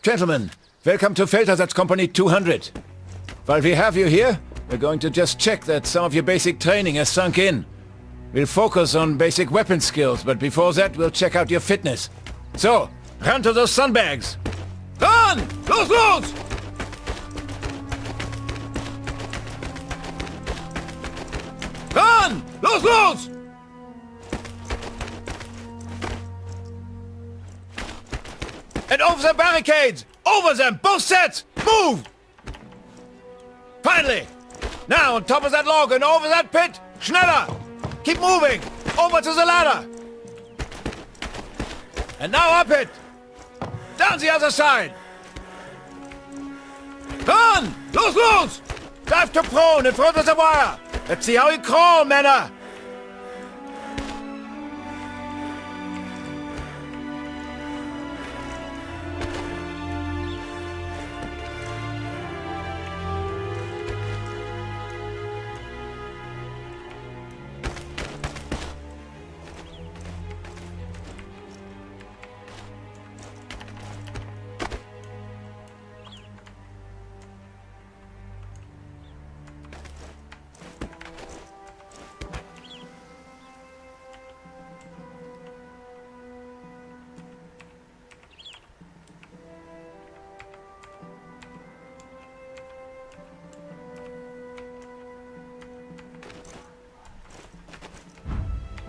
Gentlemen, welcome to Feldersatz Company 200. While we have you here, we're going to just check that some of your basic training has sunk in. We'll focus on basic weapon skills, but before that, we'll check out your fitness. So, run to those sandbags! Run! Los! Run! Los! And over the barricades! Over them! Both sets! Move! Finally! Now on top of that log and over that pit! Schneller! Keep moving! Over to the ladder! And now up it! Down the other side! Run! Los! Dive to prone in front of the wire! Let's see how you crawl, Männer!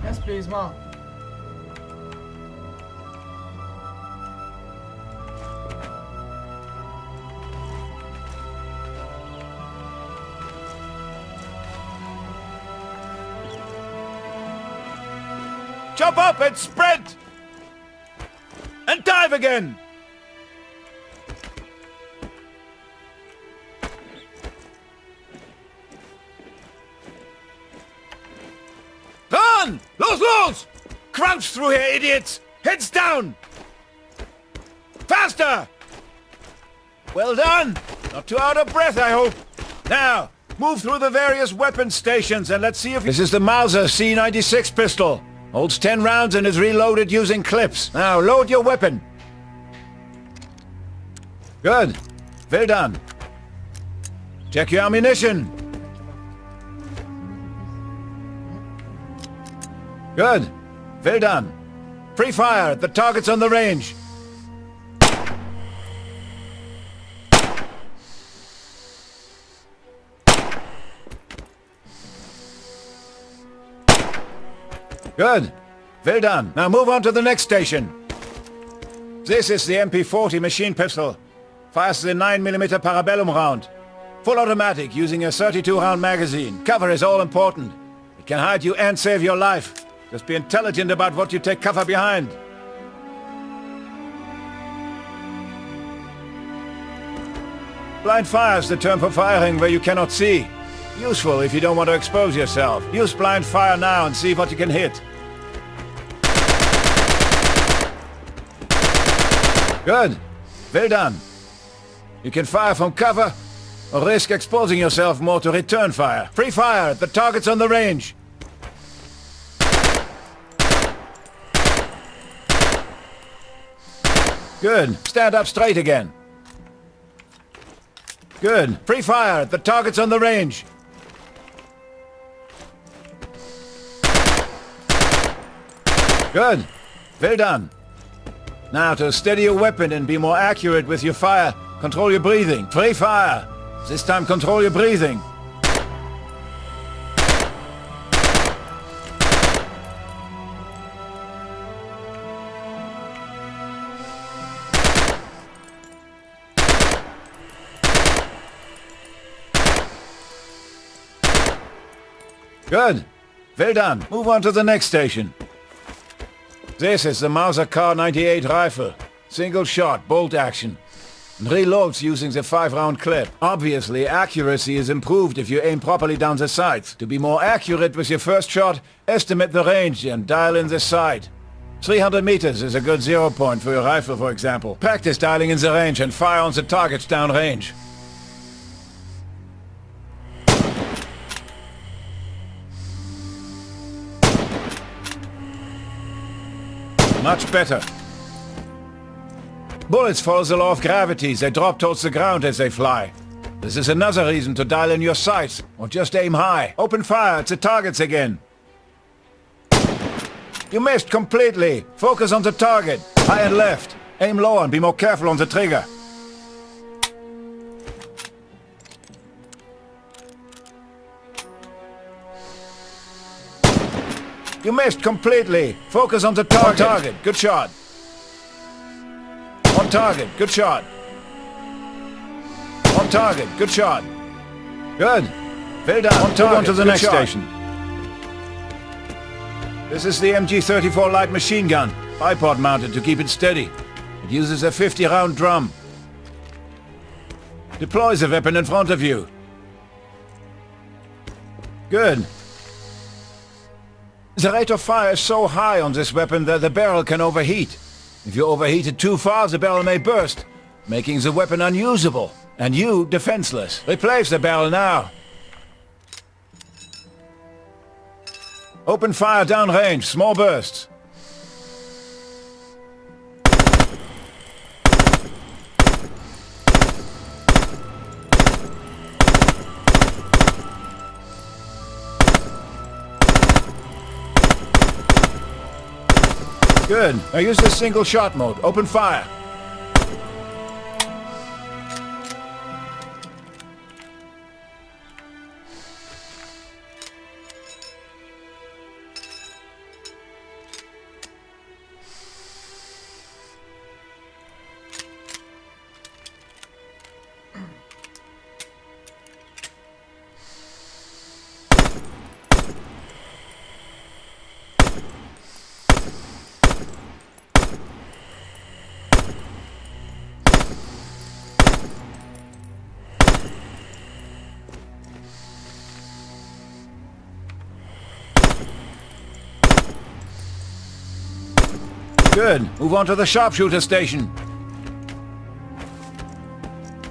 Yes, please, Mom. Jump up and sprint! And dive again! Run! Los! Crouch through here, idiots! Heads down! Faster! Well done! Not too out of breath, I hope. Now, move through the various weapon stations and let's see if... This is the Mauser C96 pistol. Holds 10 rounds and is reloaded using clips. Now, load your weapon. Good. Well done. Check your ammunition. Good. Well done. Free fire at the targets on the range. Good. Well done. Now move on to the next station. This is the MP40 machine pistol. Fires the 9mm Parabellum round. Full automatic using a 32-round magazine. Cover is all important. It can hide you and save your life. Just be intelligent about what you take cover behind. Blind fire is the term for firing where you cannot see. Useful if you don't want to expose yourself. Use blind fire now and see what you can hit. Good. Well done. You can fire from cover or risk exposing yourself more to return fire. Free fire at the targets on the range. Good. Stand up straight again. Good. Free fire at the targets on the range. Good. Well done. Now to steady your weapon and be more accurate with your fire, control your breathing. Free fire. This time control your breathing. Good. Well done. Move on to the next station. This is the Mauser K98 rifle. Single shot, bolt action. And reloads using the 5-round clip. Obviously, accuracy is improved if you aim properly down the sights. To be more accurate with your first shot, estimate the range and dial in the sight. 300 meters is a good 0 point for your rifle, for example. Practice dialing in the range and fire on the targets downrange. Much better. Bullets follow the law of gravity. They drop towards the ground as they fly. This is another reason to dial in your sights, or just aim high. Open fire at the targets again. You missed completely. Focus on the target. High and left. Aim low and be more careful on the trigger. You missed completely. Focus on the target. On target. Good shot. On target. Good shot. On target. Good shot. Good. Well done. On target. On to the next station. This is the MG-34 light machine gun. Bipod mounted to keep it steady. It uses a 50-round drum. Deploy the weapon in front of you. Good. The rate of fire is so high on this weapon that the barrel can overheat. If you overheat it too far, the barrel may burst, making the weapon unusable, and you defenseless. Replace the barrel now. Open fire downrange, small bursts. Good. Now use the single shot mode. Open fire. Good. Move on to the sharpshooter station.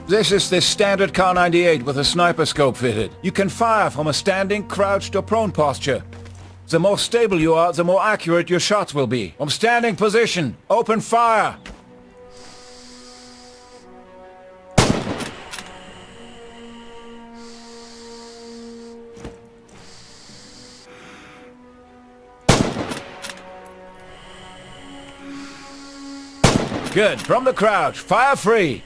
This is the standard Kar 98 with a sniper scope fitted. You can fire from a standing, crouched or prone posture. The more stable you are, the more accurate your shots will be. From standing position, open fire! Good. From the crouch, fire free.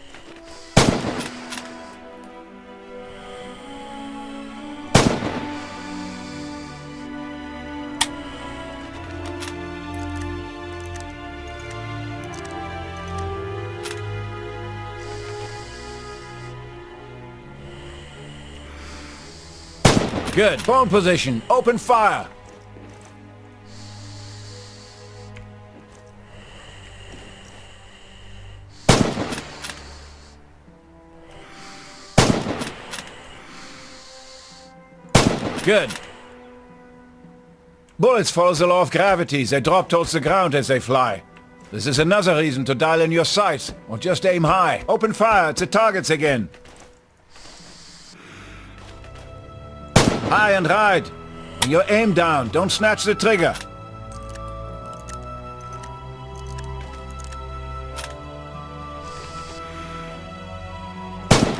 Good. Prone position, open fire. Good. Bullets follow the law of gravity. They drop towards the ground as they fly. This is another reason to dial in your sights, or just aim high. Open fire at the targets again. High and right. Bring your aim down. Don't snatch the trigger.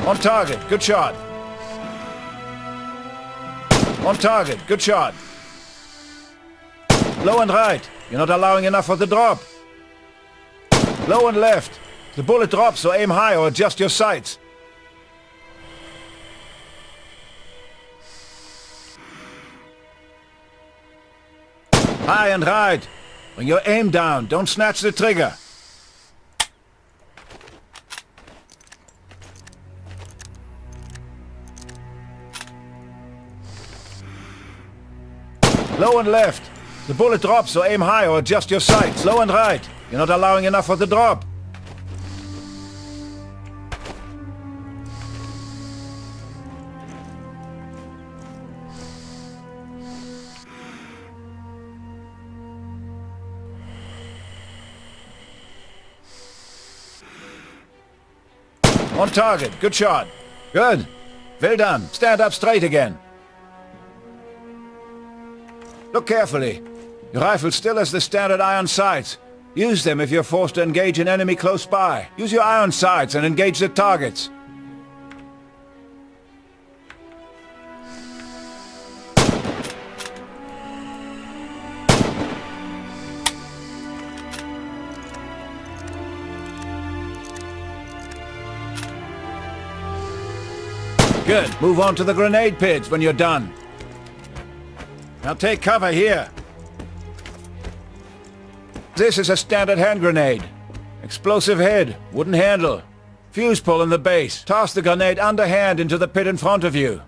On target. Good shot. On target. Good shot. Low and right. You're not allowing enough for the drop. Low and left. The bullet drops, so aim high or adjust your sights. High and right. Bring your aim down. Don't snatch the trigger. Low and left. The bullet drops, so aim high or adjust your sights. Low and right. You're not allowing enough for the drop. On target. Good shot. Good. Well done. Stand up straight again. Look carefully. Your rifle still has the standard iron sights. Use them if you're forced to engage an enemy close by. Use your iron sights and engage the targets. Good. Move on to the grenade pits when you're done. Now take cover here. This is a standard hand grenade. Explosive head, wooden handle. Fuse pull in the base. Toss the grenade underhand into the pit in front of you.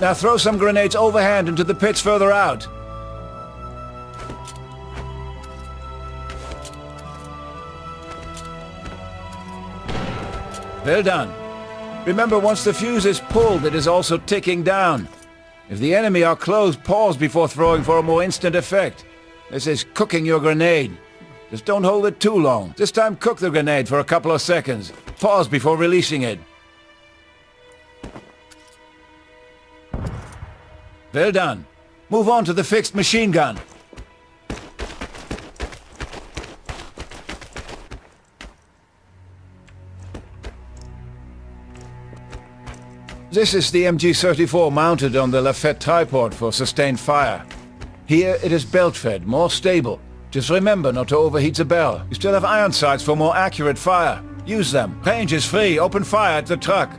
Now throw some grenades overhand into the pits further out. Well done. Remember, once the fuse is pulled, it is also ticking down. If the enemy are close, pause before throwing for a more instant effect. This is cooking your grenade. Just don't hold it too long. This time cook the grenade for a couple of seconds. Pause before releasing it. Well done. Move on to the fixed machine gun. This is the MG34 mounted on the Lafette tripod for sustained fire. Here it is belt-fed, more stable. Just remember not to overheat the bell. You still have iron sights for more accurate fire. Use them. Range is free. Open fire at the truck.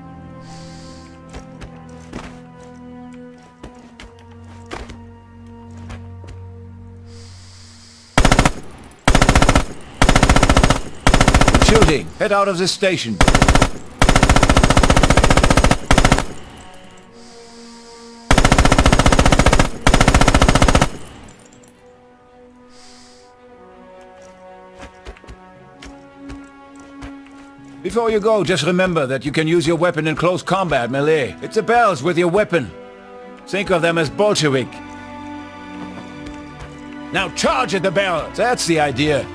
Shooting. Head out of this station. Before you go, just remember that you can use your weapon in close combat melee. Hit the bells with your weapon. Think of them as Bolshevik. Now charge at the bell. That's the idea.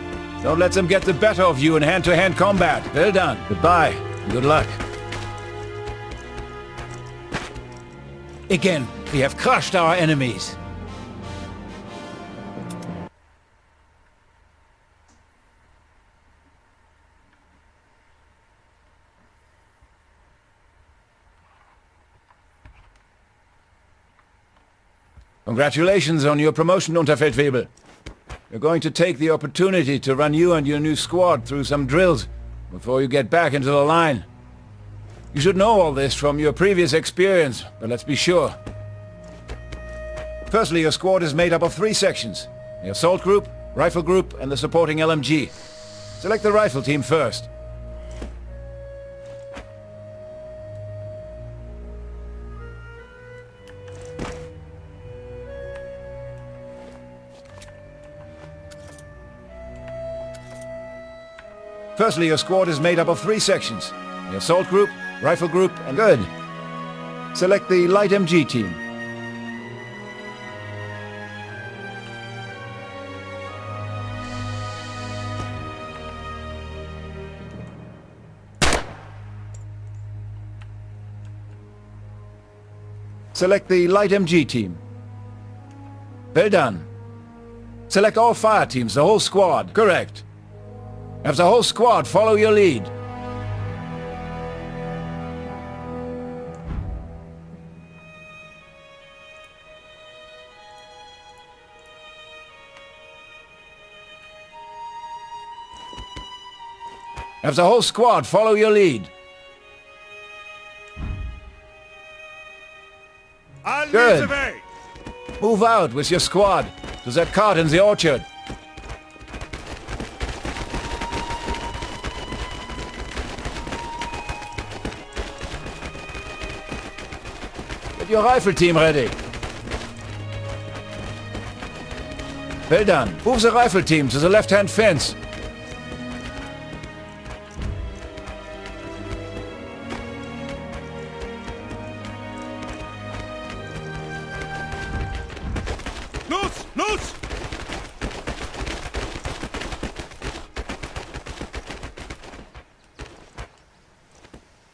Don't let them get the better of you in hand-to-hand combat. Well done. Goodbye. Good luck. Again, we have crushed our enemies. Congratulations on your promotion, Unterfeldwebel. We're going to take the opportunity to run you and your new squad through some drills before you get back into the line. You should know all this from your previous experience, but let's be sure. Firstly, your squad is made up of 3 sections: the assault group, rifle group, and the supporting LMG. Select the rifle team first. Firstly, your squad is made up of 3 sections: the assault group, rifle group, and good. Select the light MG team. Select the light MG team. Well done. Select all fire teams, the whole squad. Correct. Have the whole squad follow your lead. Have the whole squad follow your lead. Good. Move out with your squad to that cart in the orchard. Get your rifle team ready. Well done. Move the rifle team to the left-hand fence. Los! Los!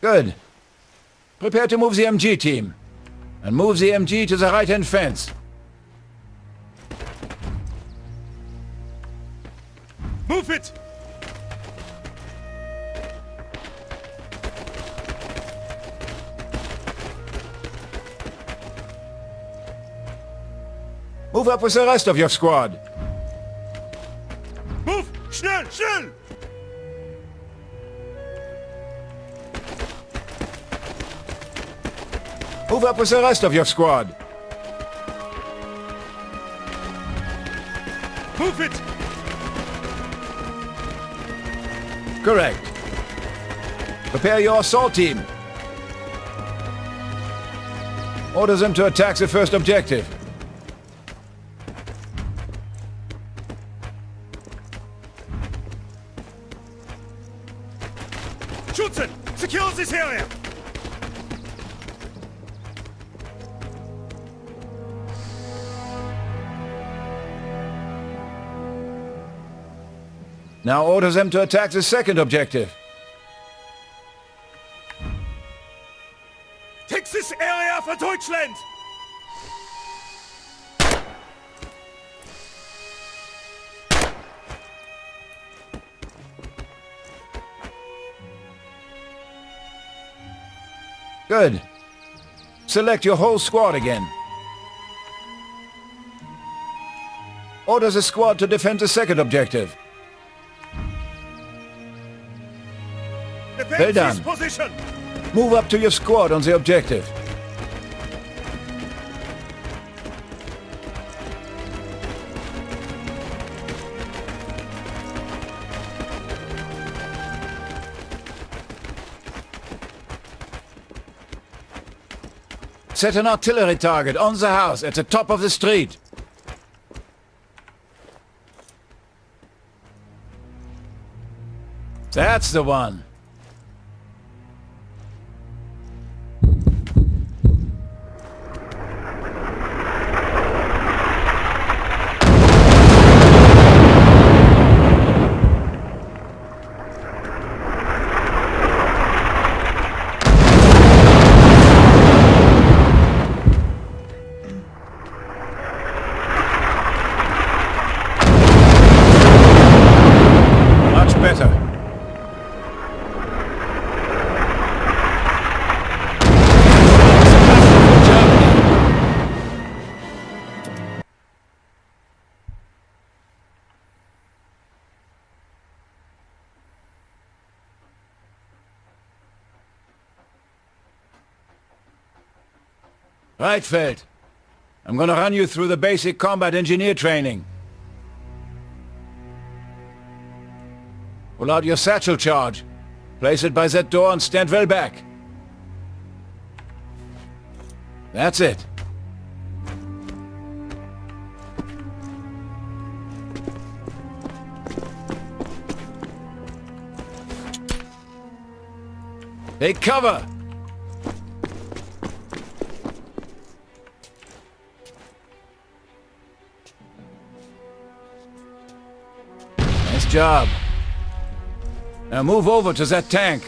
Good. Prepare to move the MG team. And move the MG to the right-hand fence. Move it! Move up with the rest of your squad. Move! Schnell! Schnell! Move up with the rest of your squad. Move it! Correct. Prepare your assault team. Order them to attack the first objective. Schützen! Secure this area! Now order them to attack the second objective. Take this area for Deutschland! Good. Select your whole squad again. Order the squad to defend the second objective. Defend Well done. this position! Move up to your squad on the objective. Set an artillery target on the house at the top of the street. That's the one. Much better. Right, Feld. I'm gonna run you through the basic combat engineer training. Pull out your satchel charge. Place it by that door and stand well back. That's it. Take cover! Nice job. Now move over to that tank.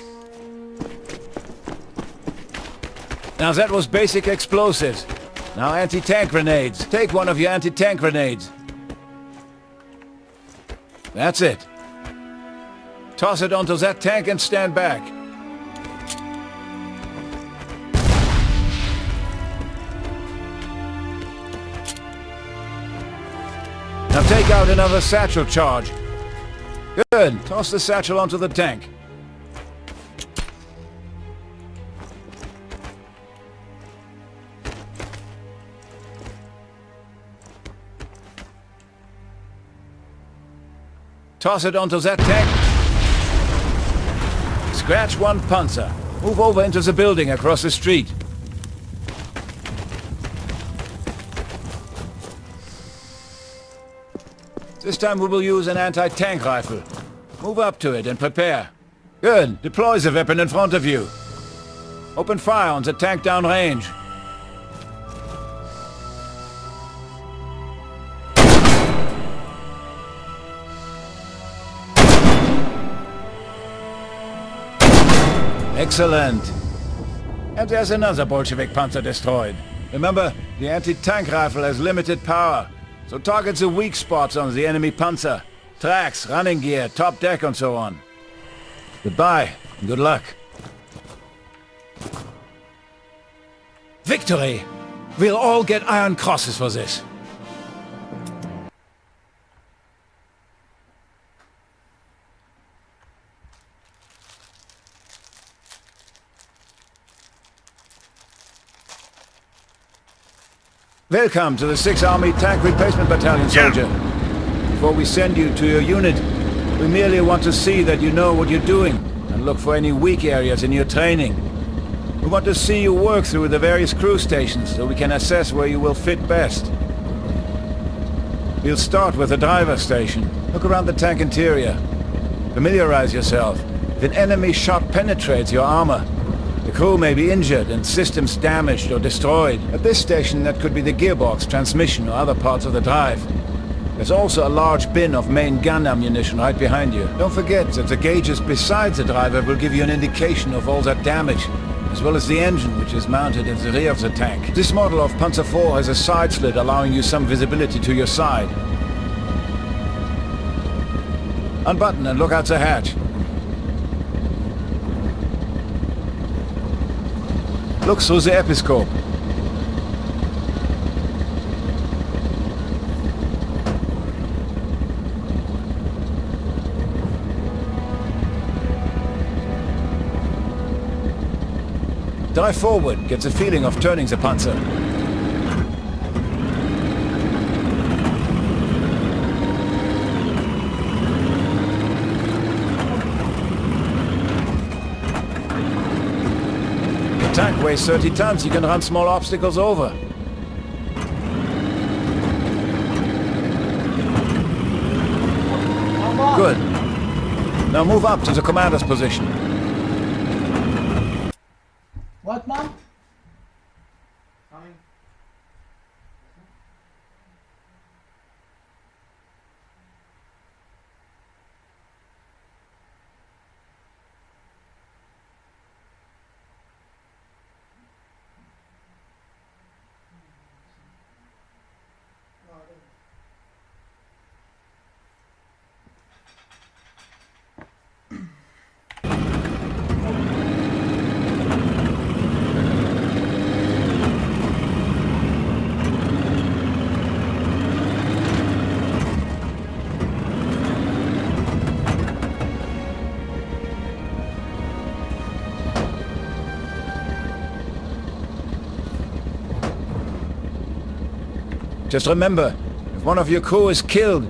Now that was basic explosives. Now anti-tank grenades. Take one of your anti-tank grenades. That's it. Toss it onto that tank and stand back. Now take out another satchel charge. Good. Toss the satchel onto the tank. Toss it onto that tank. Scratch one Panzer. Move over into the building across the street. This time we will use an anti-tank rifle. Move up to it and prepare. Good. Deploy the weapon in front of you. Open fire on the tank downrange. Excellent. And there's another Bolshevik panzer destroyed. Remember, the anti-tank rifle has limited power, so target the weak spots on the enemy panzer. Tracks, running gear, top deck and so on. Goodbye, and good luck. Victory! We'll all get Iron Crosses for this. Welcome to the 6th Army Tank Replacement Battalion, soldier. Before we send you to your unit, we merely want to see that you know what you're doing and look for any weak areas in your training. We want to see you work through the various crew stations so we can assess where you will fit best. We'll start with the driver station. Look around the tank interior. Familiarize yourself. If an enemy shot penetrates your armor, the crew may be injured and systems damaged or destroyed. At this station, that could be the gearbox, transmission, or other parts of the drive. There's also a large bin of main gun ammunition right behind you. Don't forget that the gauges beside the driver will give you an indication of all that damage, as well as the engine, which is mounted in the rear of the tank. This model of Panzer IV has a side slit allowing you some visibility to your side. Unbutton and look out the hatch. Look through the episcope. Drive forward, get the feeling of turning the Panzer. The tank weighs 30 tons, you can run small obstacles over. Good. Now move up to the commander's position. What, Mom? Coming. Just remember, if one of your crew is killed,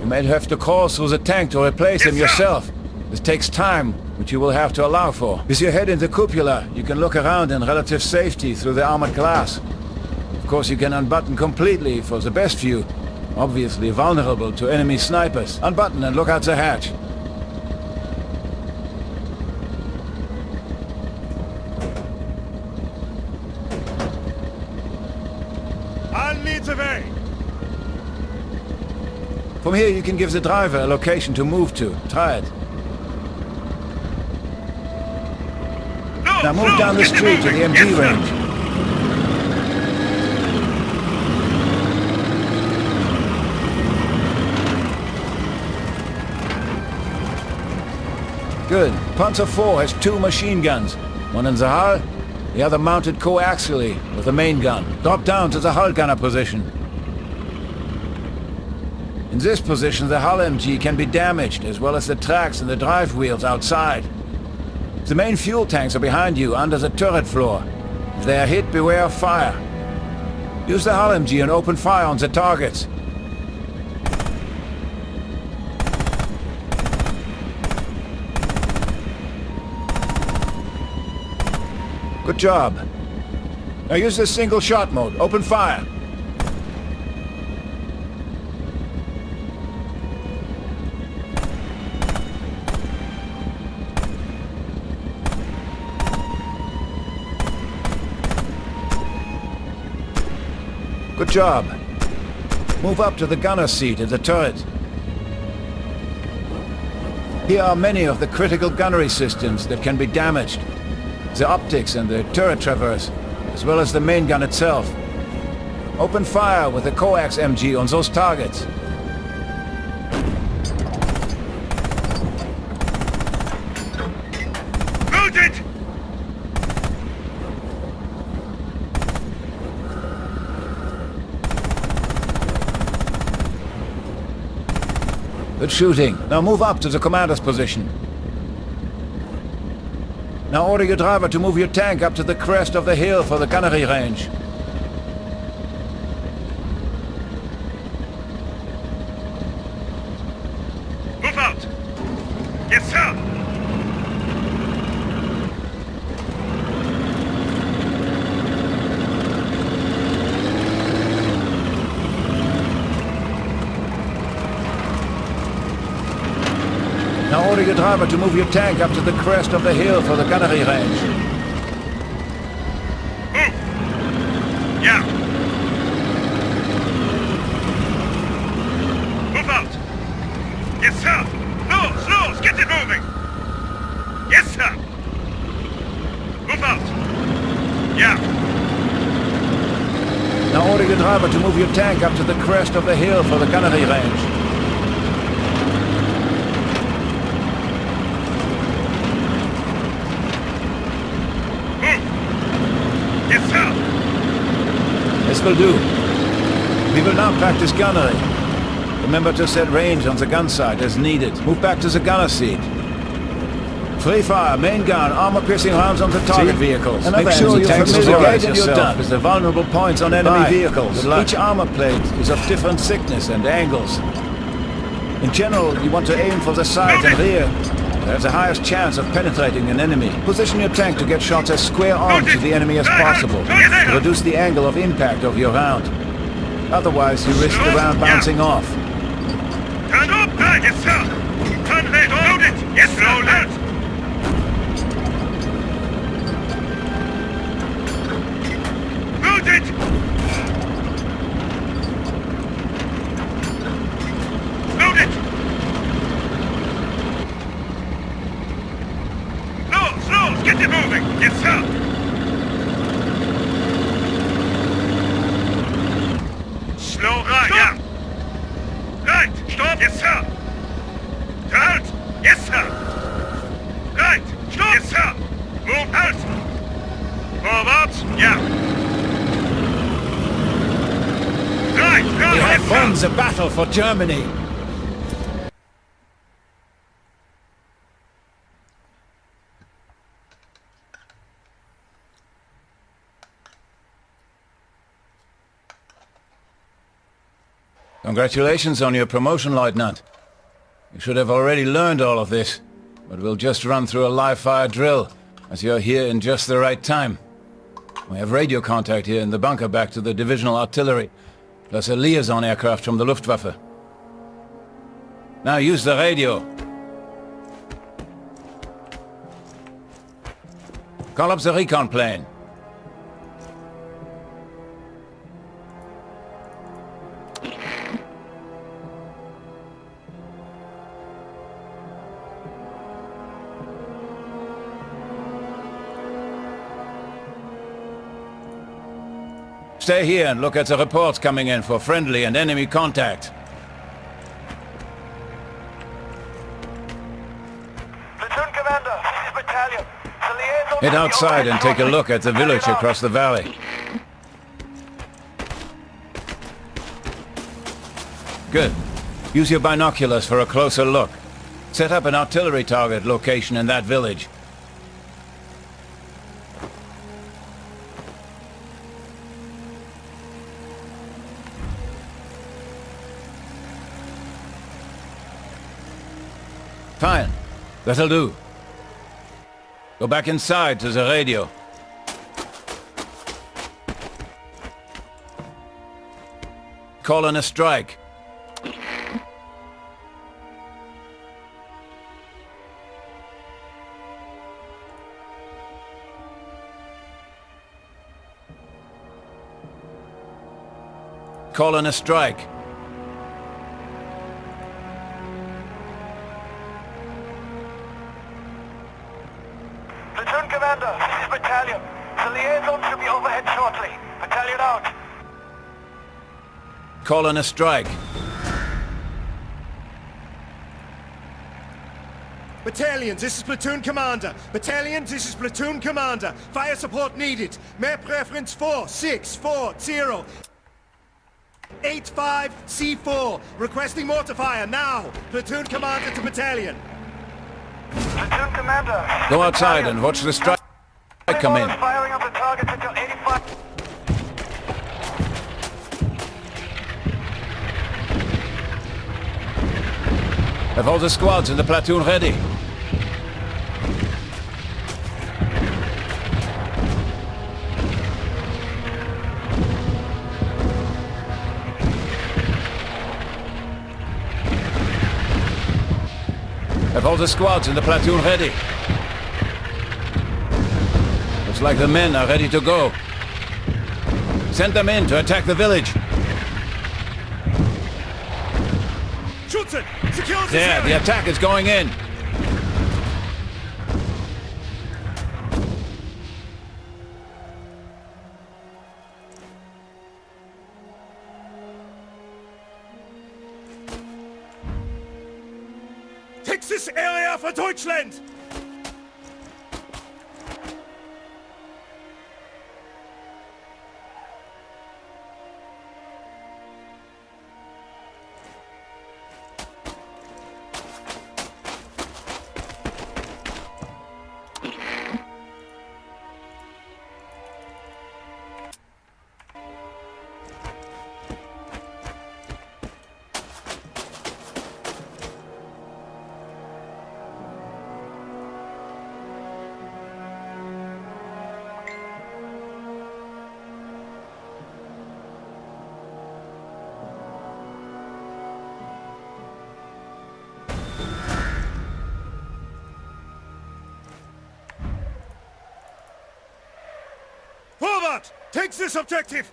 you may have to crawl through the tank to replace him yourself. This takes time, which you will have to allow for. With your head in the cupola, you can look around in relative safety through the armored glass. Of course, you can unbutton completely for the best view, obviously vulnerable to enemy snipers. Unbutton and look out the hatch. I'll lead the way. From here you can give the driver a location to move to. Try it. Now move down the street to the MG range. Good. Panzer IV has 2 machine guns. One in the hull, the other mounted coaxially with the main gun. Drop down to the hull gunner position. In this position, the hull MG can be damaged, as well as the tracks and the drive wheels outside. The main fuel tanks are behind you, under the turret floor. If they are hit, beware of fire. Use the hull MG and open fire on the targets. Good job. Now use the single shot mode. Open fire. job. Move up to the gunner's seat in the turret. Here are many of the critical gunnery systems that can be damaged. The optics and the turret traverse, as well as the main gun itself. Open fire with the coax MG on those targets. Loaded! Good shooting. Now move up to the commander's position. Now order your driver to move your tank up to the crest of the hill for the gunnery range. Move out! Yes, sir! Now order your driver to move your tank up to the crest of the hill for the gunnery range. Move! Yeah! Move out! Yes, sir! Slow! Get it moving! Yes, sir! Move out! Yeah! Now order your driver to move your tank up to the crest of the hill for the gunnery range. Yes, sir! This will do. We will now practice gunnery. Remember to set range on the gun sight as needed. Move back to the gunner seat. Free fire, main gun, armor-piercing rounds on the target vehicles. Make sure you familiarize yourself with the vulnerable points on enemy vehicles. Each armor plate is of different thickness and angles. In general, you want to aim for the sides and rear. There's the highest chance of penetrating an enemy. Position your tank to get shots as square on to the enemy as possible, to reduce the angle of impact of your round. Otherwise, you risk the round bouncing off. Turn up! Yes, sir! Turn left! Load it! Yes, sir! Load! Load it! Load it! Slow! Get it moving! Yes, sir! Slow right, yeah! Right! Stop! Yes, sir! Halt! Yes, sir! Right! Stop! Yes, sir! Move out! Forward! Yeah! Right! We Yes, have sir! won the battle for Germany! Congratulations on your promotion, Lieutenant. You should have already learned all of this, but we'll just run through a live-fire drill, as you're here in just the right time. We have radio contact here in the bunker back to the divisional artillery, plus a liaison aircraft from the Luftwaffe. Now use the radio. Call up the recon plane. Stay here and look at the reports coming in for friendly and enemy contact. Platoon Commander, this is Battalion. The liaison... Head outside and take a look at the village across the valley. Good. Use your binoculars for a closer look. Set up an artillery target location in that village. Fine. That'll do. Go back inside to the radio. Call in a strike. Calling a strike. Platoon Commander, this is Battalion. The liaison should be overhead shortly. Battalion out. Calling a strike. Battalions, this is Platoon Commander. Battalions, this is Platoon Commander. Fire support needed. Map reference 4640. 85 C4. Requesting mortar fire now. Platoon Commander to Battalion. Platoon Commander, this is Go outside Battalion. and watch the strike come in. Firing on the targets until 85. Have all the squads in the platoon ready. Have all the squads in the platoon ready. Looks like the men are ready to go. Send them in to attack the village. Schützen, secure this There, the area. attack is going in. Take this area for Deutschland. Forward! Take this objective!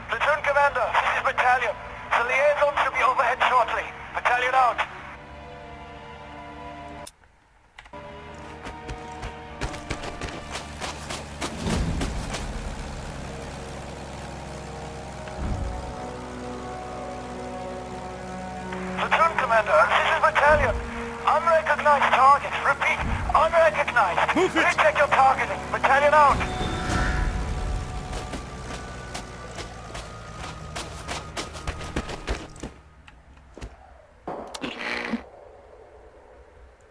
Platoon Commander, this is Battalion. The liaison should be overhead shortly. Battalion out. Platoon Commander, this is Battalion. Unrecognized target. Repeat, unrecognized. Move it. Recheck your targeting. Battalion out.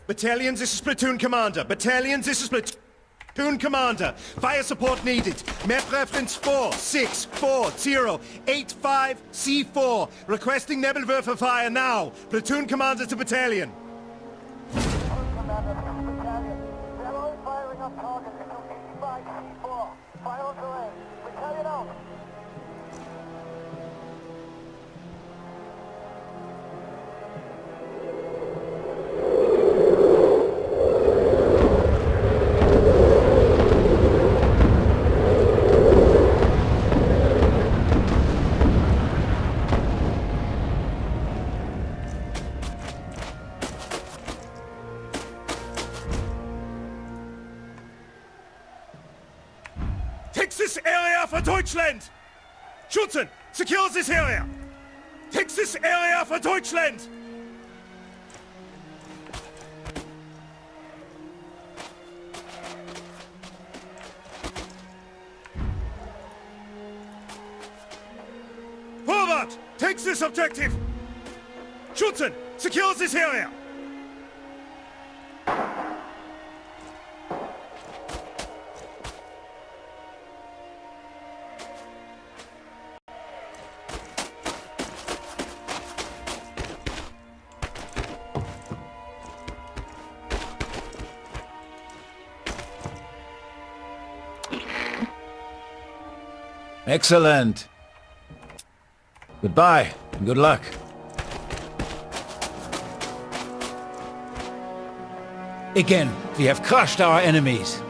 Battalions, this is Platoon Commander. Battalions, this is Platoon Commander. Fire support needed. Map reference 4640 85 C4. Requesting Nebelwerfer fire now. Platoon Commander to Battalion. Commander, this is Battalion. They're all firing on target until 85 C4. Fire on terrain. Battalion out. Takes this area for Deutschland! Schützen, secure this area! Takes this area for Deutschland! Forward! Takes this objective! Schützen, secure this area! Excellent. Goodbye, and good luck. Again, we have crushed our enemies.